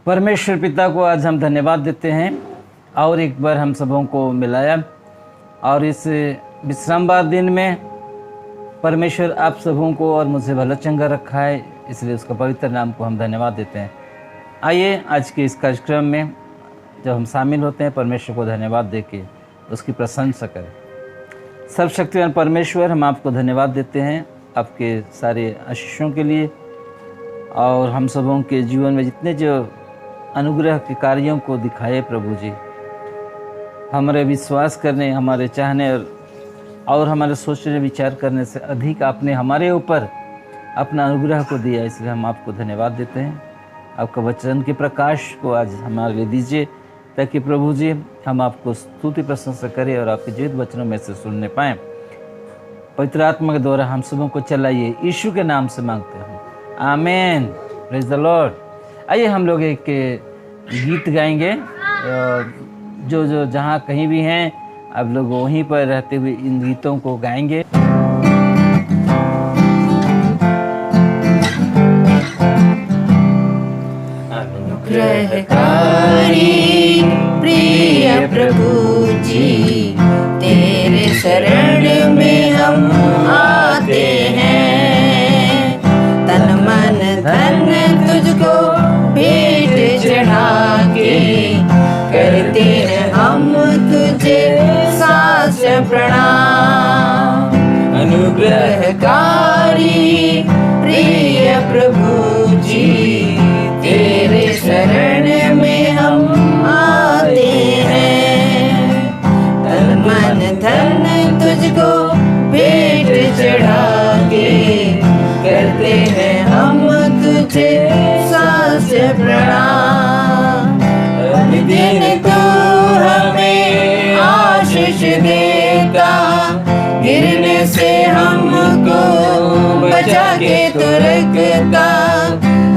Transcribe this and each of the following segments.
परमेश्वर पिता को आज हम धन्यवाद देते हैं और एक बार हम सबों को मिलाया और इस विश्रामवार दिन में परमेश्वर आप सबों को और मुझे भला चंगा रखा है, इसलिए उसका पवित्र नाम को हम धन्यवाद देते हैं। आइए आज के इस कार्यक्रम में जब हम शामिल होते हैं परमेश्वर को धन्यवाद देके उसकी प्रशंसा करें। सर्वशक्तिमान परमेश्वर, हम आपको धन्यवाद देते हैं आपके सारे आशीषों के लिए और हम सबों के जीवन में जितने जो अनुग्रह के कार्यों को दिखाए प्रभु जी, हमारे विश्वास करने, हमारे चाहने और हमारे सोचने विचार करने से अधिक आपने हमारे ऊपर अपना अनुग्रह को दिया, इसलिए हम आपको धन्यवाद देते हैं। आपका वचन के प्रकाश को आज हमारे लिए दीजिए ताकि प्रभु जी हम आपको स्तुति प्रशंसा करें और आपके जीवित वचनों में से सुनने पाएँ। पवित्र आत्मा के द्वारा हम सबों को चलाइए, यीशु के नाम से मांगते हैं, आमीन। Praise the Lord. आइए हम लोग एक गीत गाएंगे, जो जहाँ कहीं भी हैं आप लोग वहीं पर रहते हुए इन गीतों को गाएंगे। अनुग्रहकारी प्रिय प्रभु जी, तेरे शरण में हम आते हैं। तन मन धन तुझको भेंट चढ़ा के करते हैं हम तुझे सास प्रणाम। अनुग्रहकारी प्रिय प्रभु जी, तेरे शरण में हम आते हैं। तन मन धन तुझको भेंट चढ़ा के करते हैं हम तुझे सास प्रणाम। दिन तो हमें आशीष देता, गिरने से हमको बचा के तो रखता।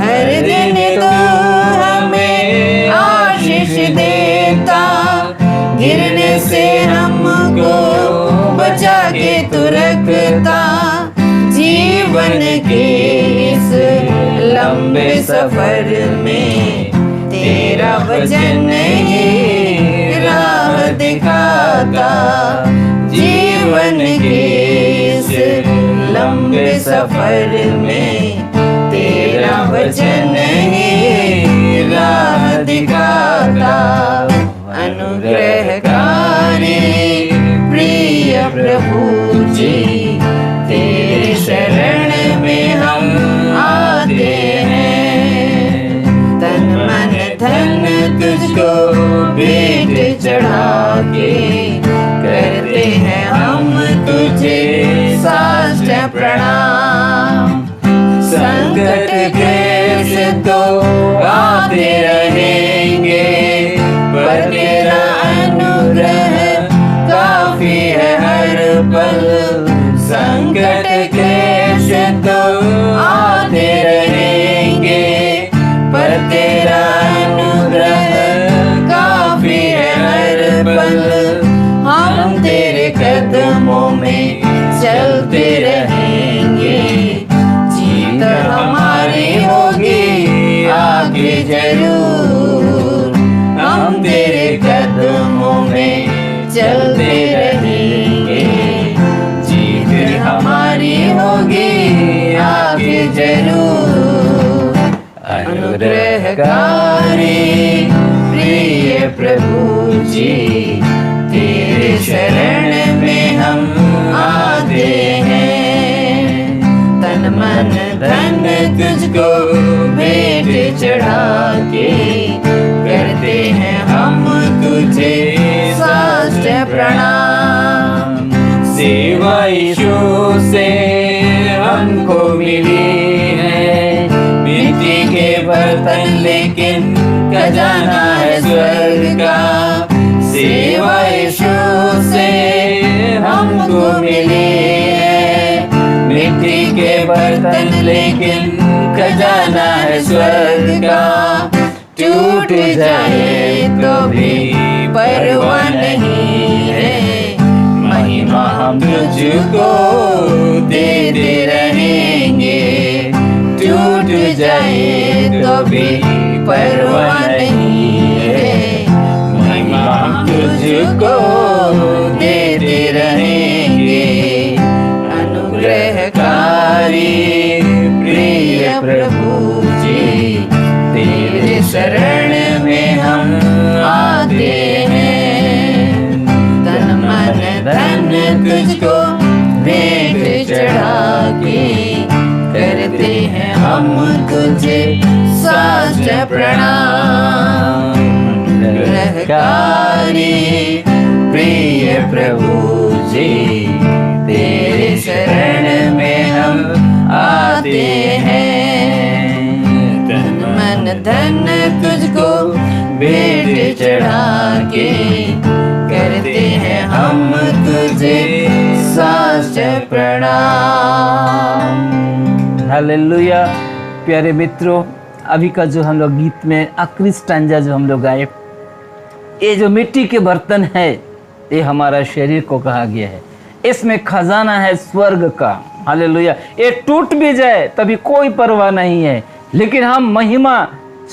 हर दिन तो हमें आशीष देता, गिरने से हमको बचा के तो रखता। जीवन के इस लंबे सफर में तेरा वचन ही राह दिखाता। जीवन के इस लंबे सफर में तेरा वचन ही राह दिखाता। अनुग्रहकारी प्रिय प्रभु जी, तेरे शरण में हम आते हैं। तन मन धन तुझको भेंट चढ़ा के करते हैं हम तुझे साष्ट प्रणाम। संकट कैसे तो आते रहेंगे, पर तेरा अनुग्रह काफी है हर पल। संकट कैसे तो आते रहेंगे, पर तेरा अनुग्रह काफी है हर पल। हम तेरे कदमों में चलते रहेंगे, जीत हमारी होगी आगे जरूर। हम तेरे कदमों में चलते रहेंगे, जीत हमारी होगी आगे जरूर। अनुग्रहकारी प्रिय प्रभु जी, तेरे शरण में हम आते हैं। तन मन धन तुझको भेंट चढ़ा के करते हैं हम तुझे साष्ट प्रणाम। सेवा यीशु से हमको मिली है, मिट्टी के बर्तन लेकिन खजाना है स्वर्ग का। सेवा यीशु से हमको मिली है, मिट्टी के बर्तन लेकिन खजाना है स्वर्ग का। टूट जाए तो भी परवाह नहीं है, महिमा हम तुझको देते रहेंगे। टूट जाए तो भी परवाह नहीं है, महिमा हम तुझको देते रहेंगे। अनुग्रहकारी प्रिय प्रभु जी, तेरे शरण में हम आते हैं। तन मन धन तुझको भेंट चढ़ा के करते हैं हम तुझे साष्ट प्रणाम। अनुग्रहकारी प्रिय प्रभु जी, तेरे शरण में हम आते हैं। तन मन धन तुझको भेंट चढ़ा के करते हैं हम तुझे साष्ट प्रणाम। हालेलुया। प्यारे मित्रों, अभी का जो हम लोग गीत में आखिरी स्टैंजा जो हम लोग गाए, ये जो मिट्टी के बर्तन है, ये हमारा शरीर को कहा गया है। इसमें खजाना है स्वर्ग का। हालेलुया। ये टूट भी जाए तभी कोई परवाह नहीं है, लेकिन हम महिमा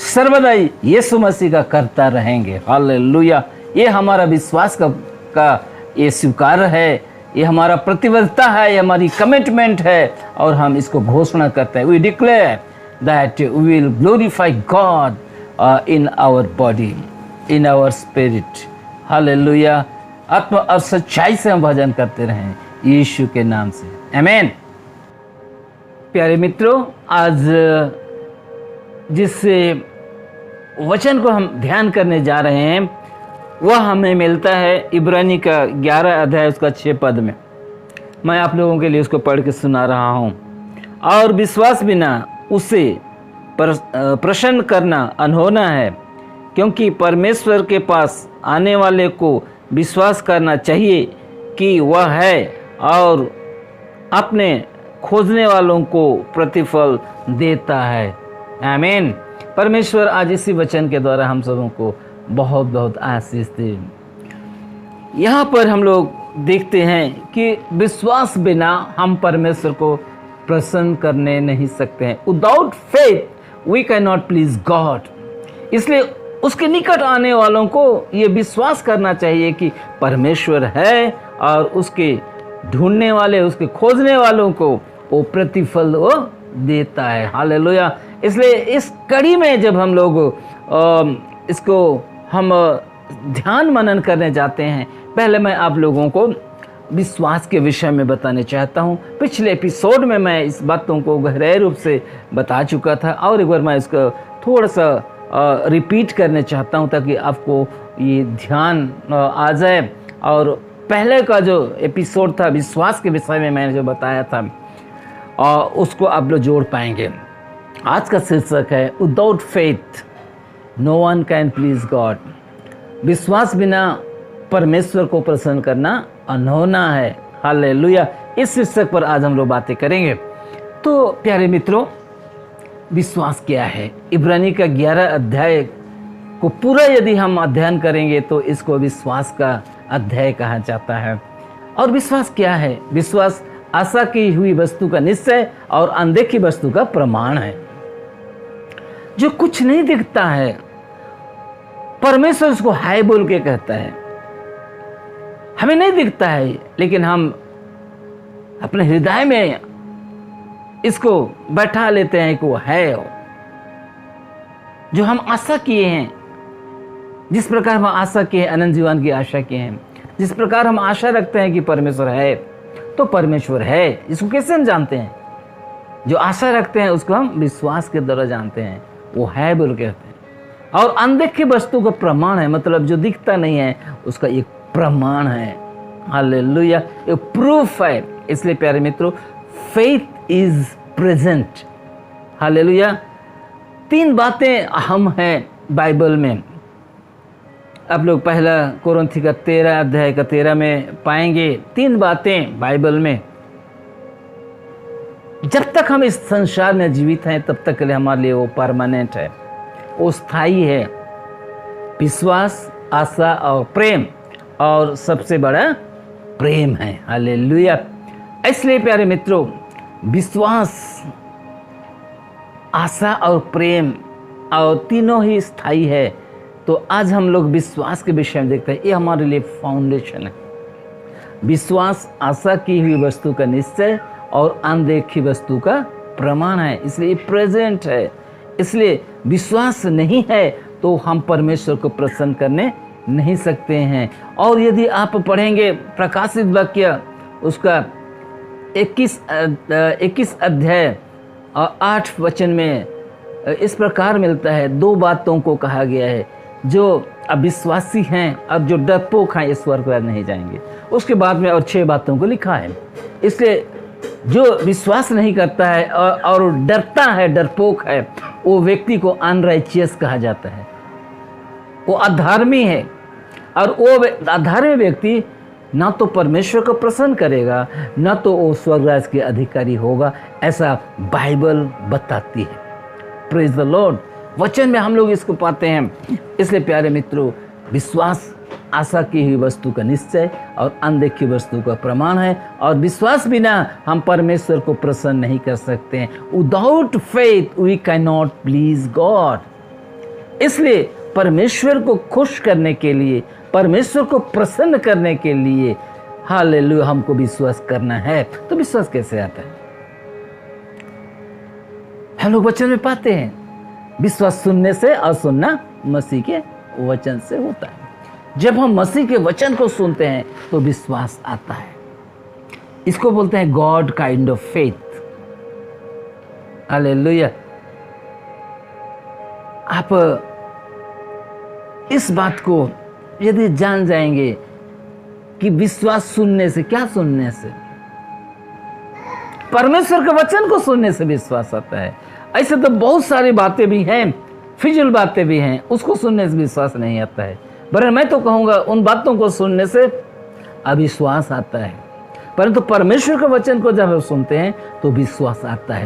सर्वदा यीशु मसीह का करता रहेंगे। हालेलुया। ये हमारा विश्वास का ये स्वीकार है, ये हमारा प्रतिबद्धता है, ये हमारी कमिटमेंट है, और हम इसको घोषणा करते हैं। We declare that we will glorify God in our body, in our spirit. Hallelujah. आत्मा और सच्चाई से हम भजन करते रहें यीशु के नाम से। आमीन। प्यारे मित्रों, आज जिस वचन को हम ध्यान करने जा रहे हैं वह हमें मिलता है इब्रानी का 11 अध्याय उसका 6 पद में। मैं आप लोगों के लिए उसको पढ़ के सुना रहा हूँ। और विश्वास बिना उसे प्रसन्न करना अनहोना है, क्योंकि परमेश्वर के पास आने वाले को विश्वास करना चाहिए कि वह है, और अपने खोजने वालों को प्रतिफल देता है। आमीन। परमेश्वर आज इसी वचन के द्वारा हम सबों को बहुत बहुत आशीष दे। यहाँ पर हम लोग देखते हैं कि विश्वास बिना हम परमेश्वर को प्रसन्न करने नहीं सकते हैं। Without faith we can not please God. इसलिए उसके निकट आने वालों को ये विश्वास करना चाहिए कि परमेश्वर है, और उसके ढूंढने वाले, उसके खोजने वालों को वो प्रतिफल वो देता है। हालेलुया। इसलिए इस कड़ी में जब हम लोग इसको हम ध्यान मनन करने जाते हैं, पहले मैं आप लोगों को विश्वास के विषय में बताने चाहता हूँ। पिछले एपिसोड में मैं इस बातों को गहरे रूप से बता चुका था, और एक बार मैं इसको थोड़ा सा रिपीट करने चाहता हूँ ताकि आपको ये ध्यान आ जाए। और पहले का जो एपिसोड था विश्वास के विषय में मैंने जो बताया था, उसको आप लोग जोड़ पाएंगे। आज का शीर्षक है without faith no one can please God. विश्वास बिना परमेश्वर को प्रसन्न करना अनहोना है। हालेलुया। इस शीर्षक पर आज हम लोग बातें करेंगे। तो प्यारे मित्रों, विश्वास क्या है? इब्रानी का 11 अध्याय को पूरा यदि हम अध्ययन करेंगे तो इसको विश्वास का अध्याय कहा जाता है। और विश्वास क्या है? विश्वास आशा की हुई वस्तु का निश्चय और अनदेखी वस्तु का प्रमाण है। जो कुछ नहीं दिखता है, परमेश्वर उसको हाय बोल के कहता है। हमें नहीं दिखता है, लेकिन हम अपने हृदय में इसको बैठा लेते हैं कि वो है। जो हम आशा किए हैं, जिस प्रकार हम आशा किए हैं, अनंत जीवन की आशा किए हैं, जिस प्रकार हम आशा रखते हैं कि परमेश्वर है, तो परमेश्वर है। इसको कैसे हम जानते हैं? जो आशा रखते हैं उसको हम विश्वास के द्वारा जानते हैं, वो है बोल कहते हैं। और अनदेखी वस्तु का प्रमाण है, मतलब जो दिखता नहीं है उसका एक प्रमाण है। हालेलुया। ये प्रूफ है। इसलिए प्यारे मित्रों, फेथ इज प्रेजेंट। हालेलुया। 3 बातें अहम हैं बाइबल में। आप लोग पहला कोरिन्थी का 13 अध्याय का 13 में पाएंगे 3 बातें बाइबल में। जब तक हम इस संसार में जीवित हैं तब तक के लिए हमारे लिए वो परमानेंट है, वो स्थायी है। विश्वास, आशा और प्रेम, और सबसे बड़ा प्रेम है। हालेलुया। इसलिए प्यारे मित्रों, विश्वास, आशा और प्रेम और तीनों ही स्थायी है। तो आज हम लोग विश्वास के विषय में देखते हैं। ये हमारे लिए फाउंडेशन है। विश्वास आशा की हुई वस्तु का निश्चय और अनदेखी वस्तु का प्रमाण है, इसलिए प्रेजेंट है। इसलिए विश्वास नहीं है तो हम परमेश्वर को प्रसन्न करने नहीं सकते हैं। और यदि आप पढ़ेंगे प्रकाशित वाक्य उसका 21 अध्याय और 8 वचन में इस प्रकार मिलता है, 2 बातों को कहा गया है, जो अविश्वासी हैं और जो डरपोक हैं ये स्वर्ग में नहीं जाएंगे। उसके बाद में और 6 बातों को लिखा है। इसलिए जो विश्वास नहीं करता है और डरता है, डरपोक है, वो व्यक्ति को अनराइचियस कहा जाता है, वो अधर्मी है। और वो अधर्मी व्यक्ति ना तो परमेश्वर को प्रसन्न करेगा, ना तो वो स्वर्गराज के अधिकारी होगा, ऐसा बाइबल बताती है। Praise the Lord. वचन में हम लोग इसको पाते हैं। इसलिए प्यारे मित्रों, विश्वास आशा की हुई वस्तु का निश्चय और अनदेखी वस्तु का प्रमाण है। और विश्वास बिना हम परमेश्वर को प्रसन्न नहीं कर सकते हैं। Without faith we can not please God. इसलिए परमेश्वर को खुश करने के लिए, परमेश्वर को प्रसन्न करने के लिए हालेलुया हमको विश्वास करना है। तो विश्वास कैसे आता है? हम लोग वचन में पाते हैं, विश्वास सुनने से और सुनना मसीह के वचन से होता है। जब हम मसीह के वचन को सुनते हैं तो विश्वास आता है। इसको बोलते हैं God kind of faith. Hallelujah. आप इस बात को यदि जान जाएंगे कि विश्वास सुनने से, क्या सुनने से? परमेश्वर के वचन को सुनने से विश्वास आता है। ऐसे तो बहुत सारी बातें भी हैं, फिजूल बातें भी हैं, उसको सुनने से विश्वास नहीं आता है। पर मैं तो कहूंगा उन बातों को सुनने से अविश्वास आता है, परंतु परमेश्वर के वचन को जब हम सुनते हैं तो विश्वास आता है।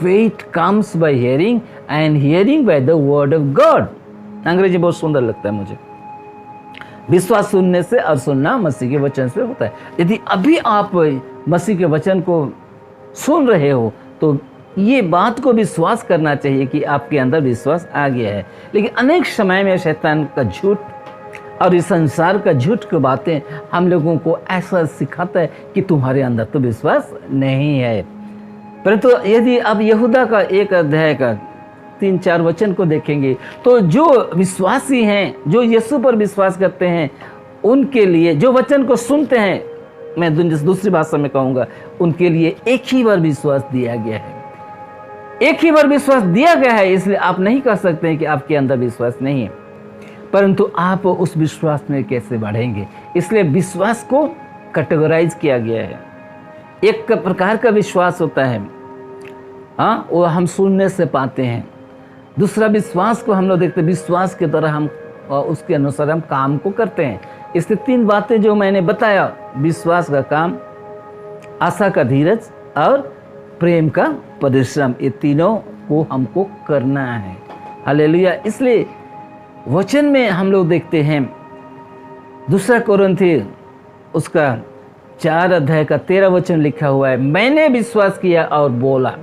Faith comes by hearing and hearing by the word of God. अंग्रेजी बहुत सुंदर लगता है मुझे। विश्वास सुनने से और सुनना मसीह के वचन से होता है। यदि अभी आप मसीह के वचन को सुन रहे हो तो ये बात को विश्वास करना चाहिए कि आपके अंदर विश्वास आ गया है। लेकिन अनेक समय में शैतान का झूठ और इस संसार का झूठ की बातें हम लोगों को ऐसा सिखाता है कि तुम्हारे अंदर तो विश्वास नहीं है। परंतु यदि आप यहूदा का 1 अध्याय का 3-4 वचन को देखेंगे तो जो विश्वासी हैं, जो यीशु पर विश्वास करते हैं, उनके लिए जो वचन को सुनते हैं, मैं दूसरी भाषा में कहूँगा, उनके लिए एक ही बार विश्वास दिया गया है। एक ही बार विश्वास दिया गया है। इसलिए आप नहीं कह सकते हैं कि आपके अंदर विश्वास नहीं है, परंतु आप उस विश्वास में कैसे बढ़ेंगे? इसलिए विश्वास को कैटेगराइज किया गया है। एक प्रकार का विश्वास होता है, हाँ, वो हम सुनने से पाते हैं। दूसरा विश्वास को हम लोग देखते हैं, विश्वास के द्वारा हम उसके अनुसार हम काम को करते हैं। इससे 3 बातें जो मैंने बताया, विश्वास का काम, आशा का धीरज और प्रेम का परिश्रम, ये तीनों को हमको करना है। हालेलुया। इसलिए वचन में हम लोग देखते हैं 2 कोरिन्थी उसका 4 अध्याय का 13 वचन लिखा हुआ है, मैंने विश्वास किया और बोला।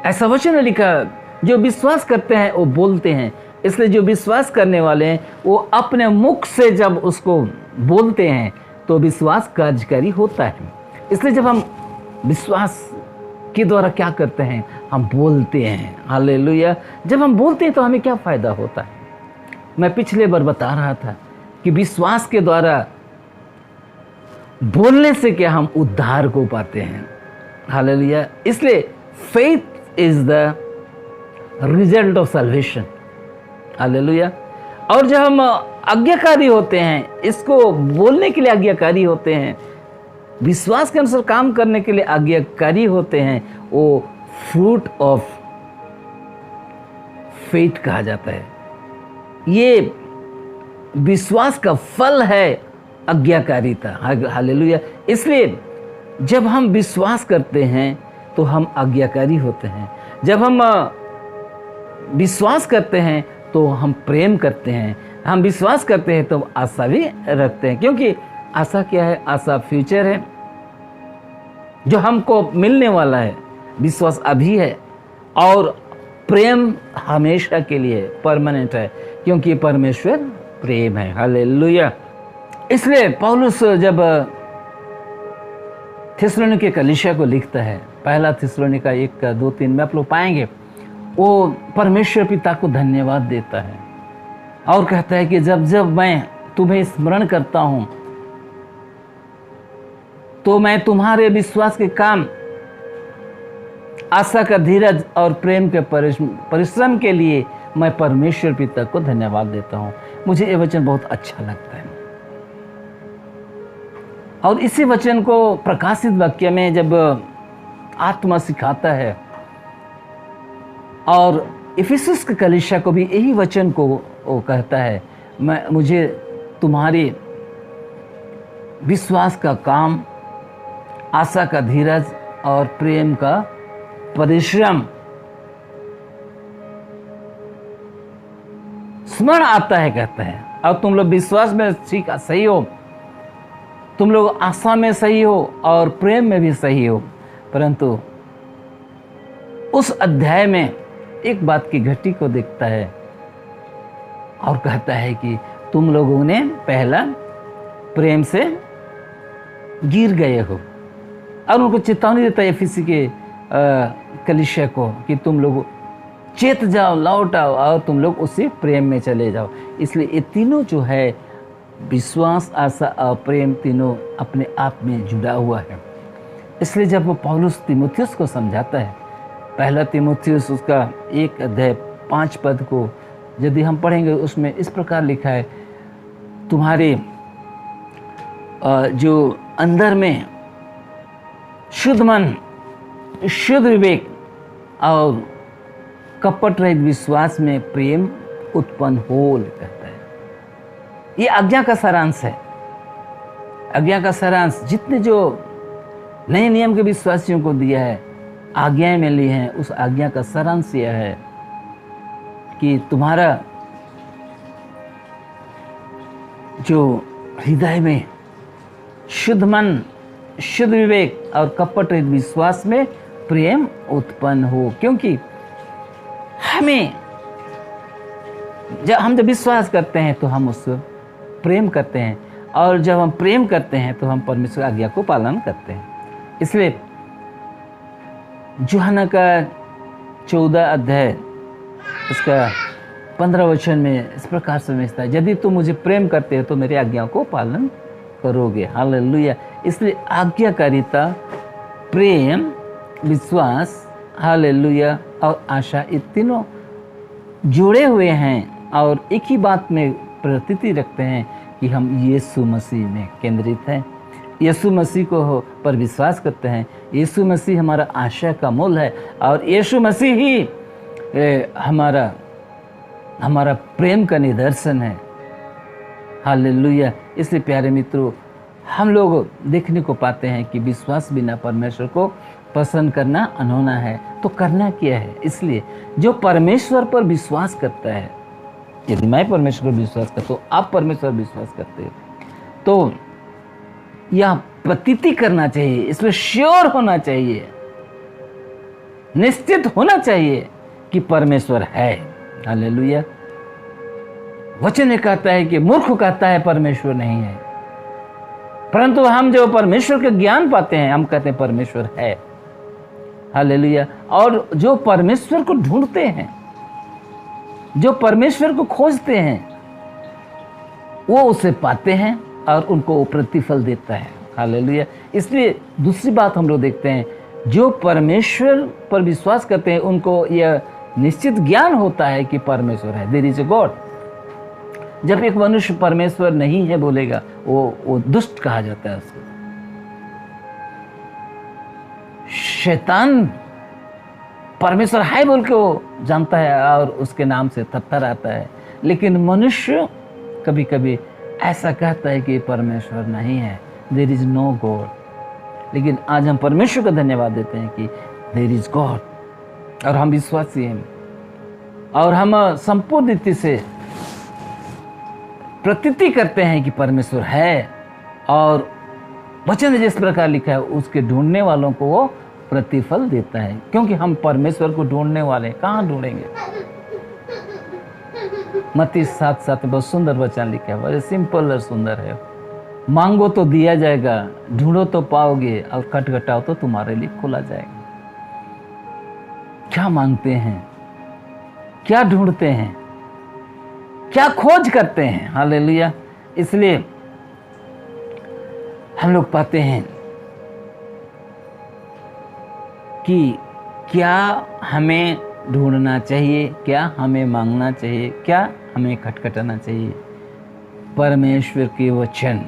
ऐसा वचन लिखा, जो विश्वास करते हैं वो बोलते हैं। इसलिए जो विश्वास करने वाले हैं वो अपने मुख से जब उसको बोलते हैं तो विश्वास कार्यकारी होता है। इसलिए जब हम विश्वास के द्वारा क्या करते हैं, हम बोलते हैं। हालेलुया। जब हम बोलते हैं तो हमें क्या फायदा होता है? मैं पिछले बार बता रहा था कि विश्वास के द्वारा बोलने से क्या हम उद्धार को पाते हैं। हालेलुया। इसलिए faith is the result of salvation. Hallelujah. और जब हम आज्ञाकारी होते हैं, इसको बोलने के लिए आज्ञाकारी होते हैं, विश्वास के अनुसार काम करने के लिए आज्ञाकारी होते हैं, वो फ्रूट ऑफ फेथ कहा जाता है। ये विश्वास का फल है आज्ञाकारिता। हालेलुया। इसलिए जब हम विश्वास करते हैं तो हम आज्ञाकारी होते हैं। जब हम विश्वास करते हैं तो हम प्रेम करते हैं। हम विश्वास करते हैं तो आशा भी रखते हैं, क्योंकि आशा क्या है? आशा फ्यूचर है, जो हमको मिलने वाला है। विश्वास अभी है और प्रेम हमेशा के लिए परमानेंट है, क्योंकि परमेश्वर प्रेम है। हालेलुया। इसलिए पौलुस जब थिस्सलुनीके कलीसिया को लिखता है, पहला थिस्सलुनीका 1:2-3 में आप लोग पाएंगे, वो परमेश्वर पिता को धन्यवाद देता है और कहता है कि जब जब मैं तुम्हें स्मरण करता हूं तो मैं तुम्हारे विश्वास के काम, आशा का धीरज और प्रेम के परिश्रम के लिए मैं परमेश्वर पिता को धन्यवाद देता हूं। मुझे ये वचन बहुत अच्छा लगता है। और इसी वचन को प्रकाशित वाक्य में जब आत्मा सिखाता है, और इफिसुस के कलीसिया को भी यही वचन को वो कहता है, मुझे तुम्हारी विश्वास का काम, आशा का धीरज और प्रेम का परिश्रम स्मरण आता है, कहता है। और तुम लोग विश्वास में सही हो, तुम लोग आशा में सही हो और प्रेम में भी सही हो। परंतु उस अध्याय में एक बात की घटी को देखता है और कहता है कि तुम लोगों ने पहला प्रेम से गिर गए हो, और उनको चेतावनी देता है एफिसी के कलीसिया को कि तुम लोग चेत जाओ, लौट आओ और तुम लोग उसी प्रेम में चले जाओ। इसलिए ये तीनों जो है, विश्वास, आशा और प्रेम, तीनों अपने आप में जुड़ा हुआ है। इसलिए जब वो पौलुस तीमुथियुस को समझाता है, पहला तीमुथियुस उसका 1:5 को यदि हम पढ़ेंगे, उसमें इस प्रकार लिखा है, तुम्हारे जो अंदर में शुद्ध मन, शुद्ध विवेक और कपट रहित विश्वास में प्रेम उत्पन्न हो, कहता है। ये आज्ञा का सारांश है। आज्ञा का सारांश जितने जो नए नियम के विश्वासियों को दिया है, आज्ञाएं मिली हैं, उस आज्ञा का सारांश यह है कि तुम्हारा जो हृदय में शुद्ध मन, शुद्ध विवेक और कपट रहित विश्वास में प्रेम उत्पन्न हो। क्योंकि हम जब विश्वास करते हैं तो हम उससे प्रेम करते हैं, और जब हम प्रेम करते हैं तो हम परमेश्वर आज्ञा को पालन करते हैं। इसलिए यूहन्ना का 14 अध्याय उसका 15 वचन में इस प्रकार समझता है, यदि तुम मुझे प्रेम करते हो तो मेरी आज्ञाओं को पालन करोगे। हालेलुया। इसलिए आज्ञाकारिता, प्रेम, विश्वास, हालेलुया और आशा, ये तीनों जुड़े हुए हैं और एक ही बात में प्रतीति रखते हैं कि हम यीशु मसीह में केंद्रित हैं, यीशु मसीह को पर विश्वास करते हैं। यीशु मसीह हमारा आशा का मूल है और यीशु मसीह ही हमारा प्रेम का निदर्शन है। हालेलुया। इसलिए प्यारे मित्रों, हम लोग देखने को पाते हैं कि विश्वास बिना परमेश्वर को पसंद करना अनहोना है। तो करना क्या है? इसलिए जो परमेश्वर पर विश्वास करता है, यदि मैं परमेश्वर पर विश्वास करता हूँ, आप परमेश्वर पर विश्वास करते हो, तो यह प्रतीति करना चाहिए, इसमें श्योर होना चाहिए, निश्चित होना चाहिए कि परमेश्वर है। हालेलुया। वचन ये कहता है कि मूर्ख कहता है परमेश्वर नहीं है, परंतु हम जो परमेश्वर के ज्ञान पाते हैं, हम कहते हैं परमेश्वर है। हालेलुया। और जो परमेश्वर को ढूंढते हैं, जो परमेश्वर को खोजते हैं, वो उसे पाते हैं और उनको वो प्रतिफल देता है। हालेलुया। इसलिए दूसरी बात हम लोग देखते हैं, जो परमेश्वर पर विश्वास करते हैं उनको यह निश्चित ज्ञान होता है कि परमेश्वर है, देयर इज अ गॉड। जब एक मनुष्य परमेश्वर नहीं है बोलेगा, वो दुष्ट कहा जाता है उसको। शैतान परमेश्वर है बोल के वो जानता है और उसके नाम से थरथर आता है, लेकिन मनुष्य कभी कभी ऐसा कहता है कि परमेश्वर नहीं है, देयर इज नो गॉड। लेकिन आज हम परमेश्वर को धन्यवाद देते हैं कि देयर इज गॉड, और हम विश्वासी हैं और हम संपूर्ण रीति से प्रतीति करते हैं कि परमेश्वर है, और वचन जिस प्रकार लिखा है उसके ढूंढने वालों को वो प्रतिफल देता है, क्योंकि हम परमेश्वर को ढूंढने वाले हैं। कहाँ ढूंढेंगे? मत्ती 7:7 बहुत सुंदर वचन लिखा है, बड़े सिंपल और सुंदर है। मांगो तो दिया जाएगा, ढूंढो तो पाओगे, और खटखटाओ तो तुम्हारे लिए खोला जाएगा। क्या मांगते हैं, क्या ढूंढते हैं, क्या खोज करते हैं? हालेलुया। इसलिए हम लोग पाते हैं कि क्या हमें ढूंढना चाहिए, क्या हमें मांगना चाहिए, क्या हमें खटखटाना चाहिए? परमेश्वर के वचन।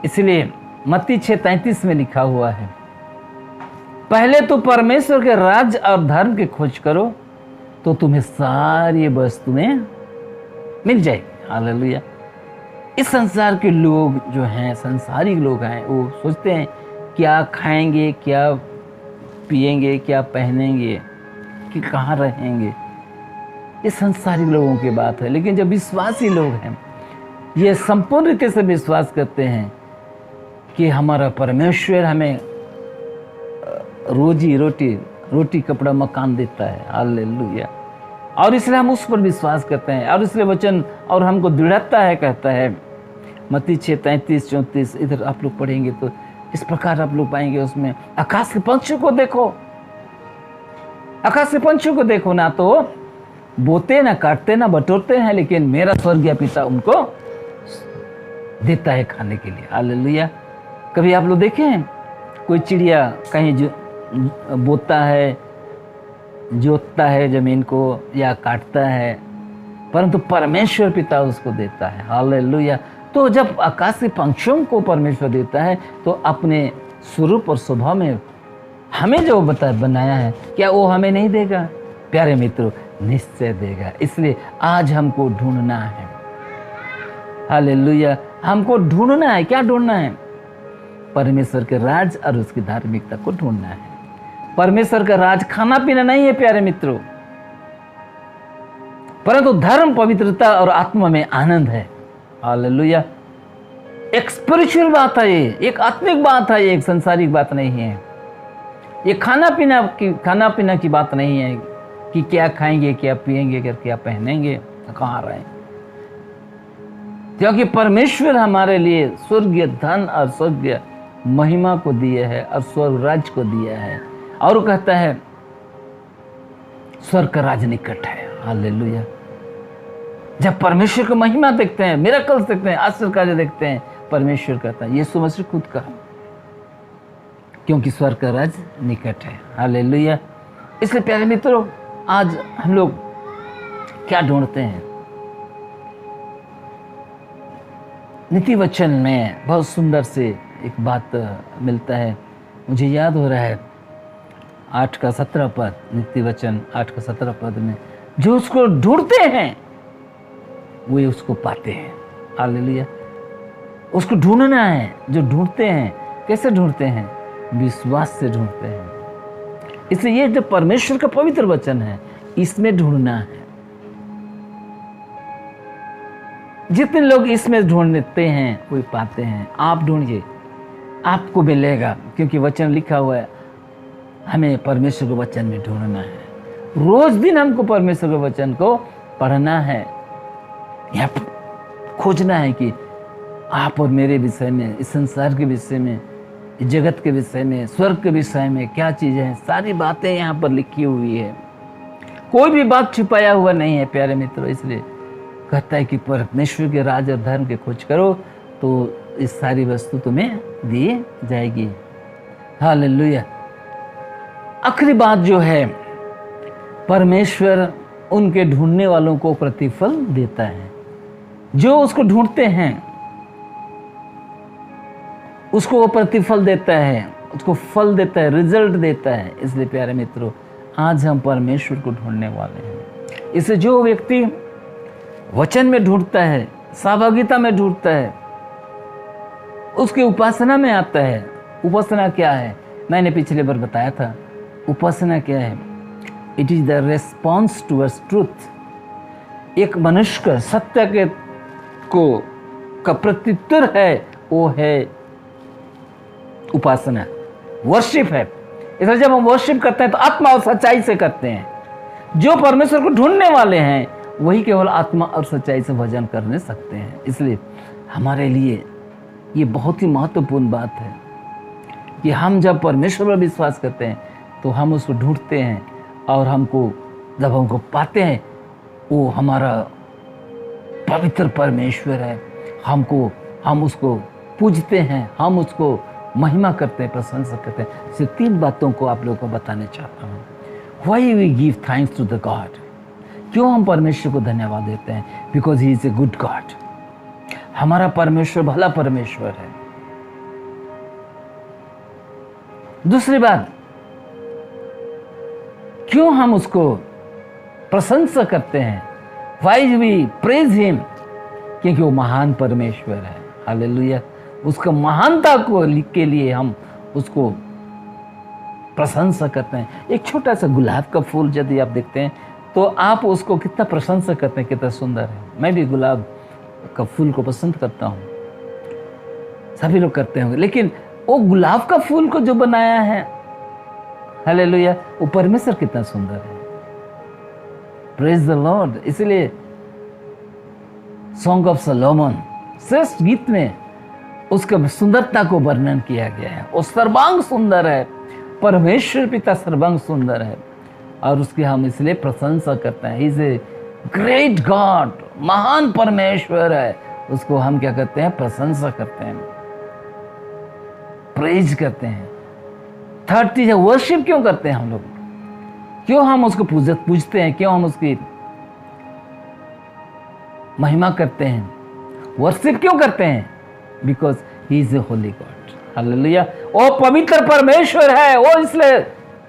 इसलिए मत्ती 6:33 में लिखा हुआ है, पहले तो परमेश्वर के राज्य और धर्म की खोज करो तो तुम्हें सारी वस्तुएं मिल जाएगी। हालेलुया। इस संसार के लोग जो हैं, संसारिक लोग हैं, वो सोचते हैं क्या खाएंगे, क्या पिएंगे, क्या पहनेंगे, कि कहाँ रहेंगे। ये संसारिक लोगों की बात है। लेकिन जब विश्वासी लोग हैं, ये संपूर्ण रीति से विश्वास करते हैं कि हमारा परमेश्वर हमें रोजी रोटी कपड़ा मकान देता है। हालेलुया। और इसलिए हम उस पर विश्वास करते हैं, और इसलिए वचन और हमको दृढ़ता है, कहता है मत्ती 6:33-34, इधर आप लोग पढ़ेंगे तो इस प्रकार आप लोग पाएंगे उसमें, आकाश के पंछियों को देखो, आकाश के पंछियों को देखो, ना तो बोते, ना काटते, ना बटोरते हैं, लेकिन मेरा स्वर्गीय पिता उनको देता है खाने के लिए। हालेलुया। कभी आप लोग देखे हैं कोई चिड़िया कहीं जो बोता है, जोतता है जमीन को या काटता है, परंतु परमेश्वर पिता उसको देता है। हालेलुया। तो जब आकाश के पंछियों को परमेश्वर देता है, तो अपने स्वरूप और स्वभाव में हमें जो बनाया है, क्या वो हमें नहीं देगा? प्यारे मित्रों, निश्चय देगा। इसलिए आज हमको ढूंढना है। हालेलुया। हमको ढूंढना है। क्या ढूंढना है? परमेश्वर के राज और उसकी धार्मिकता को ढूंढना है। परमेश्वर का राज खाना पीना नहीं है प्यारे मित्रों, परंतु धर्म, पवित्रता और आत्मा में आनंद है। हालेलुया। एक स्पिरिचुअल बात है, ये एक आत्मिक बात है, ये एक सांसारिक बात नहीं है। ये खाना पीना की बात नहीं है कि क्या खाएंगे, क्या पिएंगे, क्या पहनेंगे, कहाँ रहें। क्योंकि परमेश्वर हमारे लिए स्वर्गीय धन और स्वर्गीय महिमा को दिए है और स्वर्ग राज्य को दिया है, और वो कहता है स्वर्ग का राज निकट है। हालेलुया। जब परमेश्वर की महिमा देखते हैं, मिरेकल्स देखते हैं, आश्चर्य कार्य देखते हैं, परमेश्वर कहता है, यीशु मसीह खुद कहा, क्योंकि स्वर्ग का राज निकट है। हालेलुया। इसलिए प्यारे मित्रों, आज हम लोग क्या ढूंढते हैं? नीति वचन में बहुत सुंदर से एक बात मिलता है, मुझे याद हो रहा है 8:17 पद, नीति वचन 8:17 पद में, जो उसको ढूंढते हैं वे उसको पाते हैं। हालेलुया। उसको ढूंढना है। जो ढूंढते हैं, कैसे ढूंढते हैं? विश्वास से ढूंढते हैं। इसलिए ये जो परमेश्वर का पवित्र वचन है, इसमें ढूंढना है। जितने लोग इसमें ढूंढते हैं वे पाते हैं। आप ढूंढिए, आपको मिलेगा, क्योंकि वचन लिखा हुआ है हमें परमेश्वर के वचन में ढूंढना है। रोज दिन हमको परमेश्वर के वचन को पढ़ना है, या खोजना है कि आप और मेरे विषय में, इस संसार के विषय में, इस जगत के विषय में, स्वर्ग के विषय में क्या चीजें हैं। सारी बातें यहाँ पर लिखी हुई है, कोई भी बात छिपाया हुआ नहीं है प्यारे मित्रों। इसलिए कहता है कि परमेश्वर के राज और धर्म की खोज करो तो इस सारी वस्तु तुम्हें दी जाएगी। हालेलुया। आखिरी बात जो है, परमेश्वर उनके ढूंढने वालों को प्रतिफल देता है। जो उसको ढूंढते हैं उसको वो प्रतिफल देता है, उसको फल देता है, रिजल्ट देता है। इसलिए प्यारे मित्रों, आज हम परमेश्वर को ढूंढने वाले हैं। इसलिए जो व्यक्ति वचन में ढूंढता है, सहभागिता में ढूंढता है, उसकी उपासना में आता है। उपासना क्या है? मैंने पिछले बार बताया था, उपासना क्या है? It is the response towards truth. एक मनुष्य का सत्य का प्रत्युत्तर है, वो है उपासना, वर्शिप है। इसलिए जब हम वर्शिप करते हैं तो आत्मा और सच्चाई से करते हैं। जो परमेश्वर को ढूंढने वाले हैं वही केवल आत्मा और सच्चाई से भजन करने सकते हैं। इसलिए हमारे लिए ये बहुत ही महत्वपूर्ण बात है कि हम जब परमेश्वर पर विश्वास करते हैं तो हम उसको ढूंढते हैं, और जब हमको पाते हैं वो हमारा पवित्र परमेश्वर है। हम उसको पूजते हैं, हम उसको महिमा करते हैं, प्रशंसा करते हैं। सिर्फ 3 बातों को आप लोगों को बताने चाहता हूँ। Why we give thanks to the God, क्यों हम परमेश्वर को धन्यवाद देते हैं? Because he is a good God. हमारा परमेश्वर भला परमेश्वर है। दूसरी बात, क्यों हम उसको प्रशंसा करते हैं? वाई वी प्रेज हिम, क्योंकि वो महान परमेश्वर है। हालेलुया। उसका महानता के लिए हम उसको प्रशंसा करते हैं। एक छोटा सा गुलाब का फूल यदि आप देखते हैं तो आप उसको कितना प्रशंसा करते हैं, कितना सुंदर है। मैं भी गुलाब का फूल को पसंद करता हूँ, सभी लोग करते होंगे। लेकिन वो गुलाब का फूल को जो बनाया है, हालेलुया, वो परमेश्वर कितना सुंदर है। Praise the Lord. इसलिए सॉन्ग ऑफ सोलोमन, श्रेष्ठ गीत में उसका सुंदरता को वर्णन किया गया है। वो सर्वांग सुंदर है, परमेश्वर पिता सर्वांग सुंदर है, और उसकी हम इसलिए प्रशंसा करते हैं। इज ए ग्रेट गॉड, महान परमेश्वर है, उसको हम क्या करते हैं? प्रशंसा करते हैं, प्रेज करते हैं। थर्ड चीज है वर्शिप। क्यों करते हैं हम लोग? क्यों हम उसको पूजते हैं? क्यों हम उसकी महिमा करते हैं? वर्शिप क्यों करते हैं? Because he is A Holi God. Hallelujah. वो पवित्र परमेश्वर है। वो इसलिए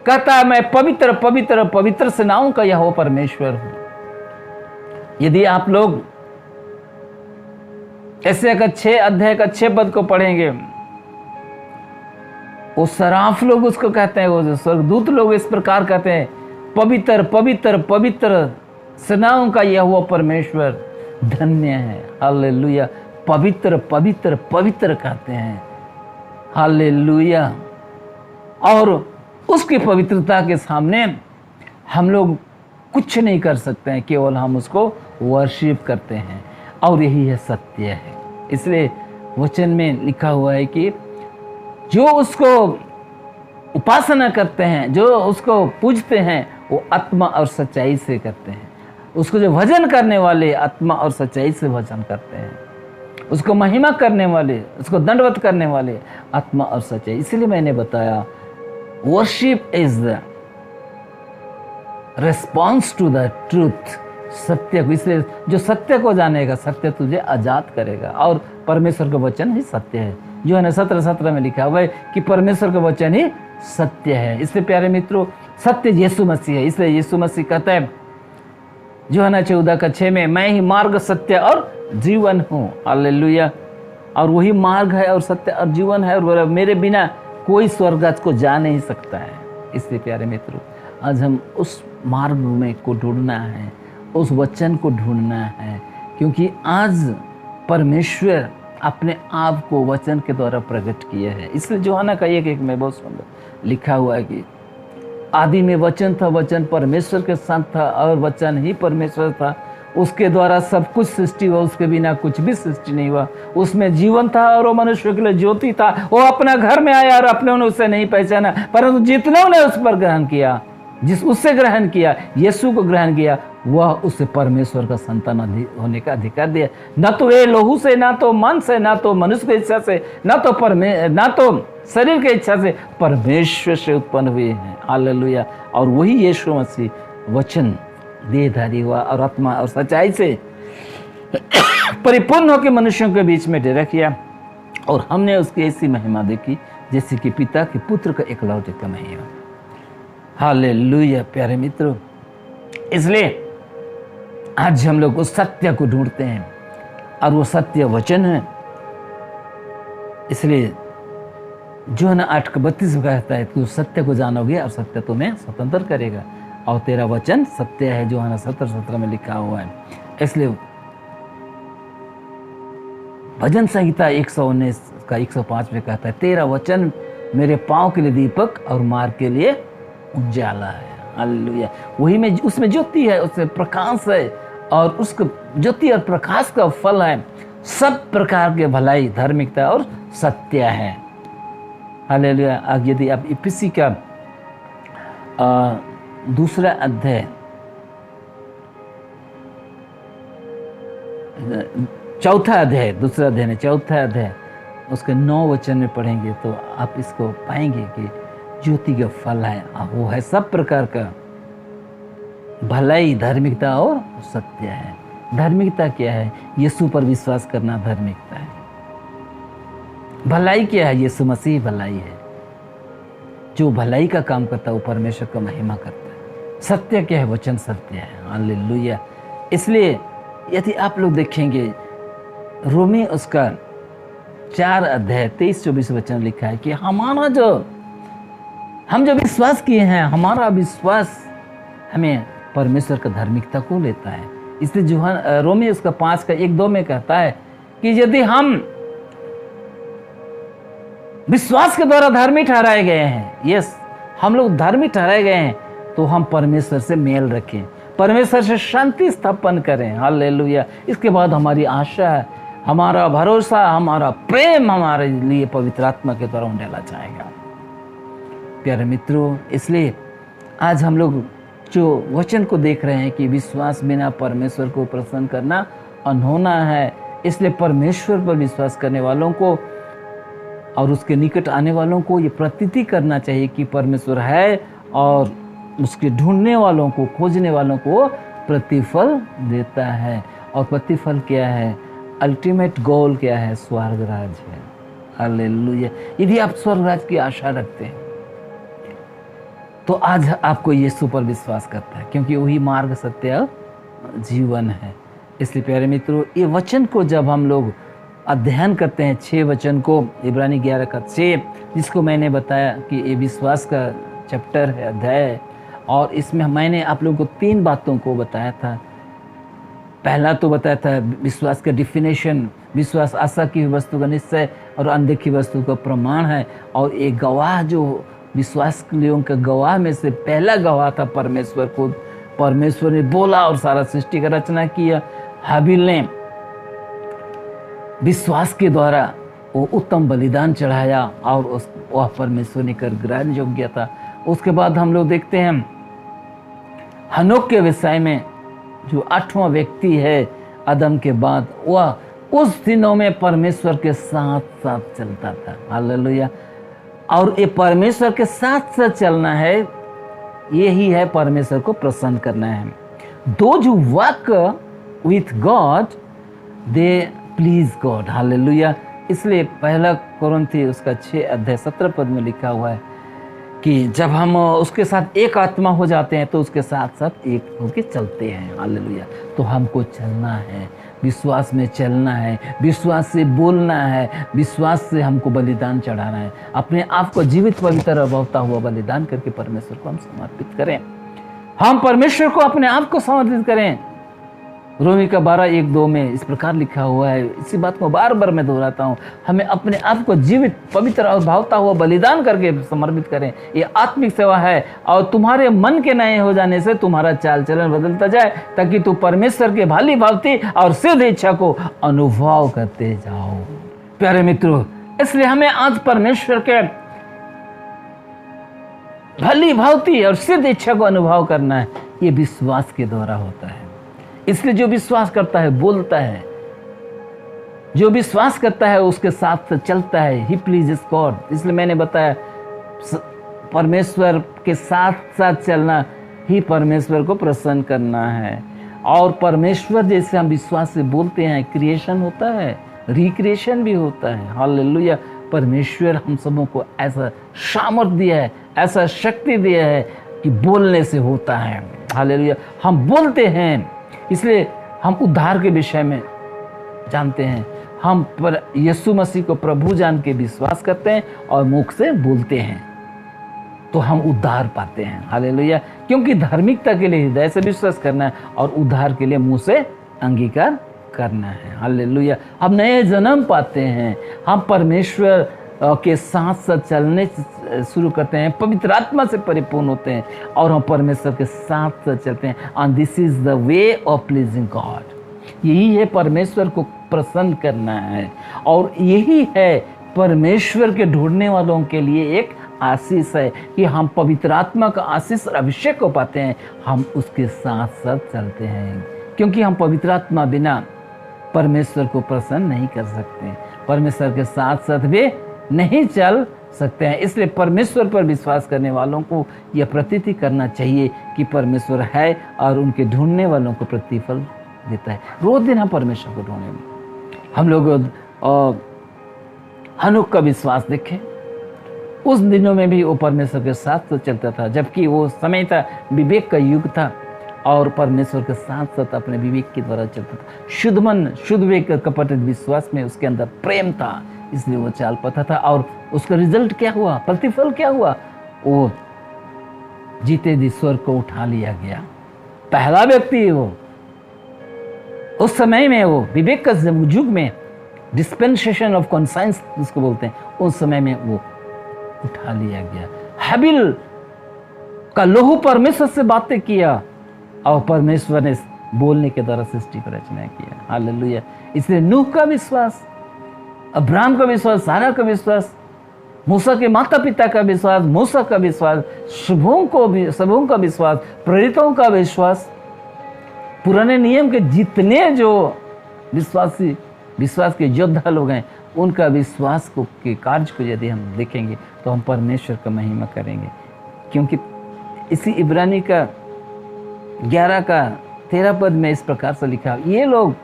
कहता है मैं पवित्र पवित्र पवित्र सेनाओं का यह परमेश्वर हूं। यदि आप लोग ऐसे का 6 अध्याय का 6 पद को पढ़ेंगे, वो सराफ लोग उसको कहते हैं, वो स्वर्गदूत लोग इस प्रकार कहते हैं, पवित्र पवित्र पवित्र सेनाओं का यह वो परमेश्वर धन्य है। हालेलुया। पवित्र पवित्र पवित्र कहते हैं। हालेलुया। और उसकी पवित्रता के सामने हम लोग कुछ नहीं कर सकते हैं, केवल हम उसको वर्शिप करते हैं, और यही है सत्य है। इसलिए वचन में लिखा हुआ है कि जो उसको उपासना करते हैं, जो उसको पूजते हैं, वो आत्मा और सच्चाई से करते हैं। उसको जो भजन करने वाले आत्मा और सच्चाई से भजन करते हैं, उसको महिमा करने वाले, उसको दंडवत करने वाले आत्मा और सच्चाई। इसलिए मैंने बताया worship is the response to the truth, सत्य को। इसलिए जो सत्य को जानेगा, सत्य तुझे आजाद करेगा, और परमेश्वर का वचन ही सत्य है। जो है ना 17:17 में लिखा हुआ है कि परमेश्वर का वचन ही सत्य है। इसलिए प्यारे मित्रों, सत्य यीशु मसीह है। इसलिए यीशु मसीह कहता है जो है ना 14:6 में, मैं ही मार्ग सत्य और जीवन हूँ। हालेलुया। और वही मार्ग है और सत्य और जीवन है, और मेरे बिना कोई स्वर्ग को जा नहीं सकता है। इसलिए प्यारे मित्रों, आज हम उस मार्ग में को ढूंढना है, उस वचन को ढूंढना है, क्योंकि आज परमेश्वर अपने आप को वचन के द्वारा प्रकट किया है। इसलिए यूहन्ना का 1:1 में बहुत सुंदर लिखा हुआ है कि आदि में वचन था, वचन परमेश्वर के साथ था, और वचन ही परमेश्वर था। उसके द्वारा सब कुछ सृष्टि हुआ, उसके बिना कुछ भी सृष्टि नहीं हुआ। उसमें जीवन था, और वो मनुष्य के लिए ज्योति था। वो अपना घर में आया, और अपने ने उसे नहीं पहचाना, परंतु जितनों ने उस पर ग्रहण किया, उससे ग्रहण किया, यीशु को ग्रहण किया, वह उसे परमेश्वर का संतान होने का अधिकार दिया। न तो ये लहू से, ना तो मन से, ना तो मनुष्य की इच्छा से, ना तो शरीर की इच्छा से, परमेश्वर से उत्पन्न हुए हैं। हालेलुया। और वही यीशु मसीह वचन देहधारी हुआ, और आत्मा और सच्चाई से परिपूर्ण होकर मनुष्यों के बीच में डेरा किया, और हमने उसकी ऐसी महिमा देखी जैसे कि पिता के पुत्र का इकलौते का महिमा। हालेलुया। प्यारे मित्रों, इसलिए आज हम लोग उस सत्य को ढूंढते हैं, और वो सत्य वचन है। इसलिए जो है ना 8:32 में कहता है, तू सत्य को जानोगे और सत्य तुम्हें स्वतंत्र करेगा, और तेरा वचन सत्य है, जो है ना 17:17 में लिखा हुआ है। इसलिए भजन संहिता 119 का 105 में कहता है, तेरा वचन मेरे पाँव के लिए दीपक और मार्ग के लिए उजाला है। हालेलुया। वही में उसमें ज्योति है, उसमें प्रकाश है, और उसको ज्योति और प्रकाश का फल है सब प्रकार के भलाई, धार्मिकता और सत्य है। हालेलुया। आगे यदि आप इफिसी का दूसरा अध्याय चौथा अध्याय उसके 9 वचन में पढ़ेंगे तो आप इसको पाएंगे कि ज्योति का फल है, वो है सब प्रकार का भलाई, धार्मिकता और सत्य है। धार्मिकता क्या है? यीशु पर विश्वास करना धार्मिकता है। भलाई क्या है? यीशु मसीह भलाई है। जो भलाई का काम करता है वो परमेश्वर का महिमा करता है। सत्य क्या है? वचन सत्य है। हालेलुया। इसलिए यदि आप लोग देखेंगे रोमी उसका 4 अध्याय 23-24 वचन लिखा है कि हम जो विश्वास किए हैं, हमारा विश्वास हमें परमेश्वर का धार्मिकता को लेता है। इसलिए जो रोमी उसका 5 का 1-2 में कहता है कि यदि हम विश्वास के द्वारा धार्मिक ठहराए गए हैं, यस, हम लोग धार्मिक ठहराए गए हैं, तो हम परमेश्वर से मेल रखें, परमेश्वर से शांति स्थापन करें। हालेलुया। इसके बाद हमारी आशा है, हमारा भरोसा, हमारा प्रेम हमारे लिए पवित्र आत्मा के द्वारा उंडेला जाएगा। प्यारे मित्रों, इसलिए आज हम लोग जो वचन को देख रहे हैं कि विश्वास बिना परमेश्वर को प्रसन्न करना अनहोना है। इसलिए परमेश्वर पर विश्वास करने वालों को और उसके निकट आने वालों को ये प्रतीति करना चाहिए कि परमेश्वर है, और उसके ढूंढने वालों को, खोजने वालों को प्रतिफल देता है। और प्रतिफल क्या है? अल्टीमेट गोल क्या है? स्वर्ग राज है। हालेलुया। यदि आप स्वर्ग राज की आशा रखते हैं तो आज आपको यीशु पर विश्वास करता है, क्योंकि वही मार्ग, सत्य और जीवन है। इसलिए प्यारे मित्रों, ये वचन को जब हम लोग अध्ययन करते हैं, 6 वचन को, इब्रानी 11 का 6, जिसको मैंने बताया कि ये विश्वास का चैप्टर है, अध्याय है, और इसमें मैंने आप लोगों को 3 बातों को बताया था। पहला तो बताया था विश्वास का डिफिनेशन, विश्वास आशा की वस्तु का निश्चय और अनदेखी वस्तु का प्रमाण है। और एक गवाह, जो विश्वास के लिए उनका गवाह में से पहला गवाह था परमेश्वर को। परमेश्वर ने बोला और सारा सृष्टि का रचना किया। हाबिल ने विश्वास के द्वारा वो उत्तम बलिदान चढ़ाया और वह परमेश्वर ने कर ग्रहण योग्य था। उसके बाद हम लोग देखते हैं हनोक के विषय में, जो 8वां व्यक्ति है आदम के बाद, वह उस दिनों में परमेश्वर के साथ साथ चलता था। हालेलुया। और ये परमेश्वर के साथ साथ चलना है, यही है परमेश्वर को प्रसन्न करना है। Those who walk with God, they please God. Hallelujah. इसलिए पहला कोरिन्थी उसका 6 अध्याय 17 पद में लिखा हुआ है कि जब हम उसके साथ एक आत्मा हो जाते हैं तो उसके साथ साथ एक होकर चलते हैं। हालेलुया। तो हमको चलना है, विश्वास में चलना है, विश्वास से बोलना है, विश्वास से हमको बलिदान चढ़ाना है। अपने आप को जीवित पवित्र और बहता हुआ बलिदान करके परमेश्वर को हम समर्पित करें। हम परमेश्वर को अपने आप को समर्पित करें। रोमी का 12:1-2 में इस प्रकार लिखा हुआ है, इसी बात को बार बार मैं दोहराता हूँ, हमें अपने आप को जीवित पवित्र और भावता हुआ बलिदान करके समर्पित करें। ये आत्मिक सेवा है, और तुम्हारे मन के नए हो जाने से तुम्हारा चाल चलन बदलता जाए, ताकि तू परमेश्वर के भाली भावती और सिद्ध इच्छा को अनुभव करते जाओ। प्यारे मित्रों, इसलिए हमें आज परमेश्वर के भली भावती और सिद्ध इच्छा को अनुभव करना है। ये विश्वास के द्वारा होता है। इसलिए जो विश्वास करता है बोलता है, जो विश्वास करता है उसके साथ चलता है। ही प्लीजेस गॉड। इसलिए मैंने बताया परमेश्वर के साथ साथ चलना ही परमेश्वर को प्रसन्न करना है। और परमेश्वर जैसे हम विश्वास से बोलते हैं, क्रिएशन होता है, रिक्रिएशन भी होता है। हालेलुया। परमेश्वर हम सबों को ऐसा सामर्थ्य दिया है, ऐसा शक्ति दिया है कि बोलने से होता है। हालेलुया। हम बोलते हैं, इसलिए हम उद्धार के विषय में जानते हैं। हम पर यीशु मसीह को प्रभु जान के विश्वास करते हैं और मुख से बोलते हैं, तो हम उद्धार पाते हैं। हालेलुया। क्योंकि धार्मिकता के लिए हृदय से विश्वास करना है और उद्धार के लिए मुंह से अंगीकार करना है। हालेलुया। हम नए जन्म पाते हैं, हम परमेश्वर के साथ साथ चलने शुरू करते हैं, पवित्र आत्मा से परिपूर्ण होते हैं और हम परमेश्वर के साथ साथ चलते हैं। And this is the way of pleasing God. यही है परमेश्वर को प्रसन्न करना है, और यही है परमेश्वर के ढूंढने वालों के लिए एक आशीष है कि हम पवित्र आत्मा का आशीष और अभिषेक को पाते हैं। हम उसके साथ साथ चलते हैं, क्योंकि हम पवित्र आत्मा बिना परमेश्वर को प्रसन्न नहीं कर सकते, परमेश्वर के साथ साथ भी नहीं चल सकते हैं। इसलिए परमेश्वर पर विश्वास करने वालों को यह प्रतीति करना चाहिए कि परमेश्वर है और उनके ढूंढने वालों को प्रतिफल देता है। रोज दिन हम परमेश्वर को ढूंढेंगे। हम लोग हनोक का विश्वास देखें, उस दिनों में भी वो परमेश्वर के साथ तो चलता था, जबकि वो समय था, विवेक का युग था, और परमेश्वर के साथ साथ अपने विवेक के द्वारा चलता था। शुद्ध मन, शुद्ध विवेक, कपट विश्वास में उसके अंदर प्रेम था, इसलिए वो चाल पाता था। और उसका रिजल्ट क्या हुआ, प्रतिफल क्या हुआ? वो जीते जी स्वर्ग को उठा लिया गया। पहला व्यक्ति वो उस समय में, वो विवेक का युग में, डिस्पेंसेशन ऑफ कॉन्साइंस जिसको बोलते हैं, उस समय में वो उठा लिया गया। हाबिल का लहू परमेश्वर से बातें किया और परमेश्वर ने बोलने के द्वारा सृष्टि को रचना किया। हालेलुया। इसलिए नूह का विश्वास, अब्राहम का विश्वास, सारा का विश्वास, मूसा के माता पिता का विश्वास, मूसा का विश्वास, सबों का विश्वास, प्रेरितों का विश्वास, पुराने नियम के जितने जो विश्वास के योद्धा लोग हैं, उनका विश्वास को के कार्य को यदि हम देखेंगे तो हम परमेश्वर का महिमा करेंगे। क्योंकि इसी इब्रानी का 11 का 13 पद में इस प्रकार से लिखा, ये लोग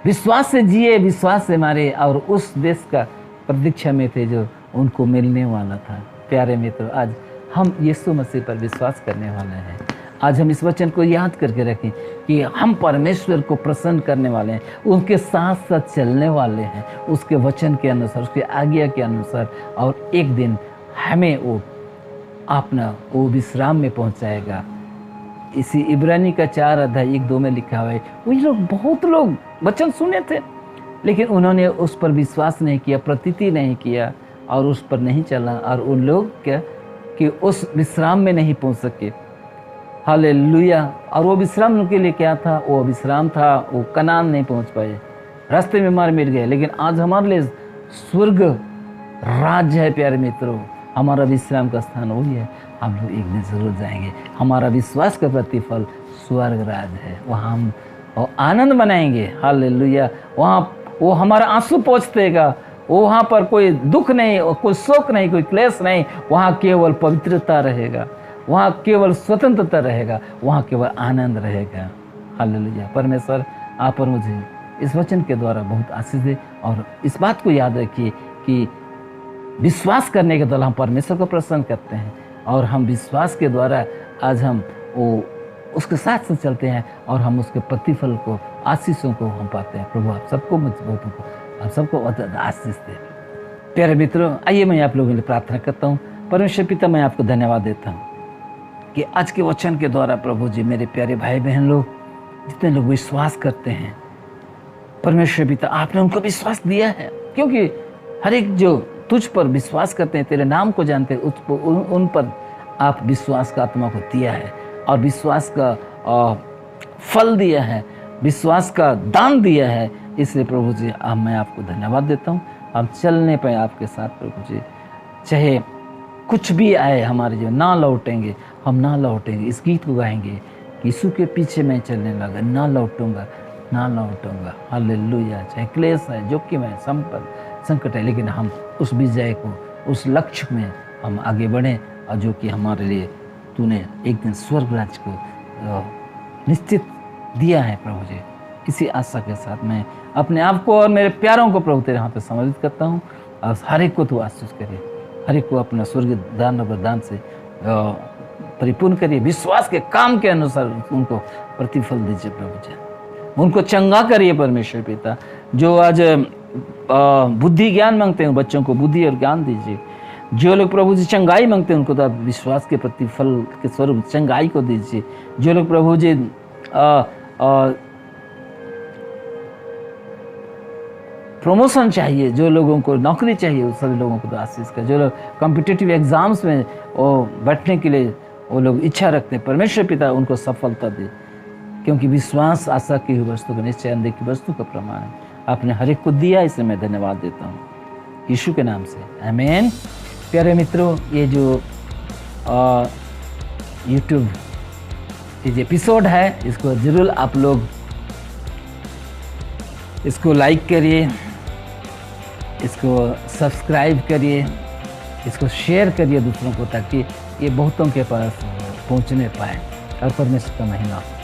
विश्वास से जिए, विश्वास से मारे, और उस देश का प्रतीक्षा में थे जो उनको मिलने वाला था। प्यारे मित्रों, आज हम यीशु मसीह पर विश्वास करने वाले हैं। आज हम इस वचन को याद करके रखें कि हम परमेश्वर को प्रसन्न करने वाले हैं, उनके साथ साथ चलने वाले हैं, उसके वचन के अनुसार, उसके आज्ञा के अनुसार, और एक दिन हमें वो अपना वो विश्राम में पहुंचाएगा। इसी इब्रानी का 4 अध्याय 1-2 में लिखा हुआ है, वही लोग, बहुत लोग वचन सुने थे, लेकिन उन्होंने उस पर विश्वास नहीं किया, प्रतीति नहीं किया, और उस पर नहीं चला, और उन लोग क्या कि उस विश्राम में नहीं पहुंच सके। हालेलुया। और वो विश्राम के लिए क्या था? वो विश्राम था, वो कनान नहीं पहुंच पाए, रास्ते में मार मिट गए। लेकिन आज हमारे लिए स्वर्ग राज्य है। प्यारे मित्रों, हमारा विश्राम का स्थान वही है। हम लोग एक दिन जरूर जाएंगे। हमारा विश्वास का प्रतिफल स्वर्ग राज है, वहाँ हम आनंद मनाएंगे। हालेलुया। वहाँ वो हमारा आंसू पोंछ देगा, वहाँ पर कोई दुख नहीं, कोई शोक नहीं, कोई क्लेश नहीं, वहाँ केवल पवित्रता रहेगा, वहाँ केवल स्वतंत्रता रहेगा, वहाँ केवल आनंद रहेगा। हालेलुया। परमेश्वर आप और मुझे इस वचन के द्वारा बहुत आशीष दे, और इस बात को याद रखिए कि विश्वास करने के द्वारा हम परमेश्वर को प्रसन्न करते हैं, और हम विश्वास के द्वारा आज हम वो उसके साथ साथ चलते हैं, और हम उसके प्रतिफल को, आशीषों को हम पाते हैं। प्रभु आप सबको, मजबूतों को, आप सबको आशीष दे। प्यारे मित्रों, आइए मैं आप लोगों के लिए प्रार्थना करता हूँ। परमेश्वर पिता, मैं आपको धन्यवाद देता हूँ कि आज के वचन के द्वारा प्रभु जी, मेरे प्यारे भाई बहन लोग, जितने लोग विश्वास करते हैं, परमेश्वर पिता आपने उनको विश्वास दिया है, क्योंकि हर एक जो तुझ पर विश्वास करते हैं, तेरे नाम को जानते हैं, उन पर आप विश्वास का आत्मा को दिया है, और विश्वास का फल दिया है, विश्वास का दान दिया है। इसलिए प्रभु जी मैं आपको धन्यवाद देता हूँ। हम चलने पे आपके साथ प्रभु जी, चाहे कुछ भी आए हमारे जो, ना लौटेंगे, हम ना लौटेंगे। इस गीत को गाएंगे, यीशु के पीछे मैं चलने लगा, ना लौटूंगा, ना लौटूंगा। हालेलुया। चाहे क्लेश है, जोखिम है, संकट है, लेकिन हम उस विजय को, उस लक्ष्य में हम आगे बढ़ें, और जो कि हमारे लिए तूने एक दिन स्वर्ग राज्य को निश्चित दिया है प्रभु जी। इसी आशा के साथ मैं अपने आप को और मेरे प्यारों को प्रभु तेरे हाथ में समर्पित करता हूँ, और हर एक को तू आशीष करे, हर एक को अपना स्वर्ग दान और वरदान से परिपूर्ण करिए। विश्वास के काम के अनुसार उनको प्रतिफल दीजिए प्रभु जी, उनको चंगा करिए परमेश्वर पिता। जो आज बुद्धि ज्ञान मांगते हैं, बच्चों को बुद्धि और ज्ञान दीजिए। जो लोग प्रभु जी चंगाई मांगते हैं, उनको तो आप विश्वास के प्रतिफल के स्वरूप चंगाई को दीजिए। जो लोग प्रभु जी प्रमोशन चाहिए, जो लोगों को नौकरी चाहिए, उस सभी लोगों को तो आशीष कर। जो लोग कॉम्पिटिटिव एग्ज़ाम्स में वो बैठने के लिए वो लोग इच्छा रखते हैं, परमेश्वर पिता उनको सफलता दे, क्योंकि विश्वास आशा की हुई वस्तु का निश्चय अनदेखी वस्तु का प्रमाण है। आपने हर एक को दिया, इसे मैं धन्यवाद देता हूँ यीशु के नाम से, आमीन। प्यारे मित्रों, ये जो यूट्यूब ये एपिसोड है, इसको ज़रूर आप लोग इसको लाइक करिए, इसको सब्सक्राइब करिए, इसको शेयर करिए दूसरों को, ताकि ये बहुतों के पास पहुंचने पाए और परमेश्वर का महिमा हो।